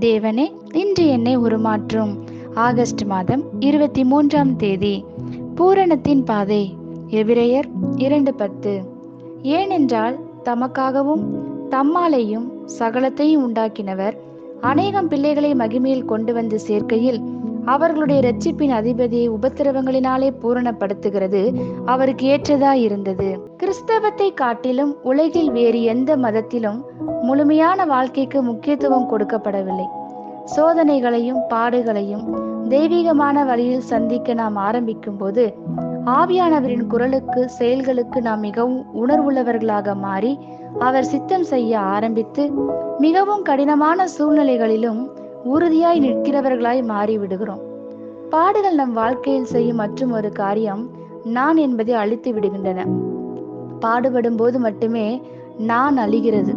தேவனே, இன்று என்னை உருமாற்றும். ஆகஸ்ட் மாதம் 23ஆம் தேதி. பூரணத்தின் பாதை. எபிரெயர் 2:10. ஏனென்றால் தமக்காகவும் தம்மாலேயும் சகலத்தையும் உண்டாக்கினவர் அநேகம் பிள்ளைகளை மகிமையில் கொண்டு வந்து சேர்க்கையில் அவர்களுடைய இரட்சிப்பின் அதிபதியை உபத்திரவங்களினாலே பூரணப்படுத்துகிறது அவருக்கு ஏற்றதாய் இருந்தது. கிறிஸ்தவத்தை காட்டிலும் உலகில் வேறு எந்த மதத்திலும் முழுமையான வாழ்க்கைக்கு முக்கியத்துவம் கொடுக்கப்படவில்லை. சோதனைகளையும் பாடுகளையும் தெய்வீகமான வழியில் சந்திக்க நாம் ஆரம்பிக்கும் போது ஆவியானவரின் குரலுக்கு செயல்களுக்கு நாம் மிகவும் உணர்வுள்ளவர்களாக மாறி அவர் சித்தம் செய்ய ஆரம்பித்து மிகவும் கடினமான சூழ்நிலைகளிலும் உறுதியாய் நிற்கிறவர்களாய் மாறிவிடுகிறோம். பாடுகள் நம் வாழ்க்கையில் செய்யும் மற்றும் ஒரு காரியம் நான் என்பதை அழித்து விடுகின்றன. பாடுபடும் போது மட்டுமே நான் அழிகிறது.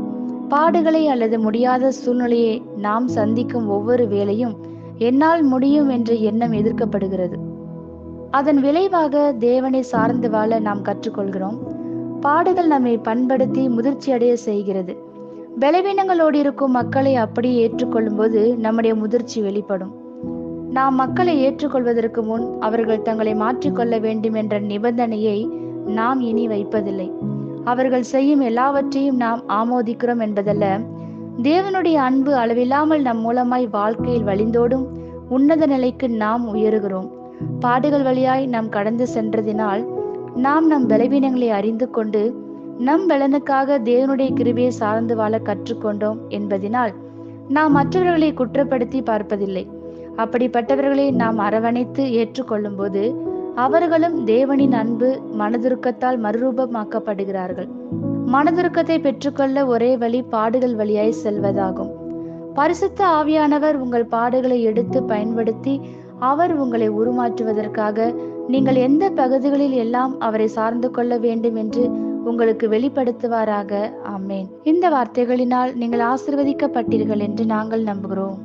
பாடுகளை அல்லது முடியாத சூழ்நிலையை நாம் சந்திக்கும் ஒவ்வொரு வேளையும் என்னால் முடியும் என்ற எண்ணம் எதிர்க்கப்படுகிறது. அதன் விளைவாக தேவனை சார்ந்து வாழ நாம் கற்றுக்கொள்கிறோம். பாடுகள் நம்மை பண்படுத்தி முதிர்ச்சி அடைய செய்கிறது. பலவீனங்களோடு இருக்கும் மக்களை அப்படியே ஏற்றுக்கொள்ளும் போது நம்முடைய முதிர்ச்சி வெளிப்படும். நாம் மக்களை ஏற்றுக்கொள்வதற்கு முன் அவர்கள் தங்களை மாற்றிக்கொள்ள வேண்டும் என்ற நிபந்தனையை நாம் இனி வைப்பதில்லை. அவர்கள் செய்யும் எல்லாவற்றையும் நாம் ஆமோதிக்கிறோம் என்பதல்ல, தேவனுடைய அன்பு அளவில்லாமல் நம் மூலமாய் வாழ்க்கையில் வழிந்தோடும் உன்னத நிலைக்கு நாம் உயருகிறோம். பாடுகள் வழியாய் நாம் கடந்து சென்றதினால் நாம் நம் பலவீனங்களை அறிந்து கொண்டு நம் பலனுக்காக தேவனுடைய கிருபையை சார்ந்து வாழ கற்றுக்கொண்டோம் என்பதனால் நாம் மற்றவர்களை குற்றப்படுத்தி பார்ப்பதில்லை. அப்படிப்பட்டவர்களை நாம் அரவணைத்து ஏற்றுக்கொள்ளும் போது அவர்களும் தேவனின் அன்பு மனதுருக்கத்தால் மறுரூபமாக்கப்படுகிறார்கள். மனதுருக்கத்தை பெற்றுக்கொள்ள ஒரே வழி பாடுகள் வழியாய் செல்வதாகும். பரிசுத்த ஆவியானவர் உங்கள் பாடுகளை எடுத்து பயன்படுத்தி அவர் உங்களை உருமாற்றுவதற்காக நீங்கள் எந்த பகுதிகளில் எல்லாம் அவரை சார்ந்து கொள்ள வேண்டும் என்று உங்களுக்கு வெளிப்படுத்துவாராக. ஆமேன். இந்த வார்த்தைகளினால் நீங்கள் ஆசீர்வதிக்கப்பட்டீர்கள் என்று நாங்கள் நம்புகிறோம்.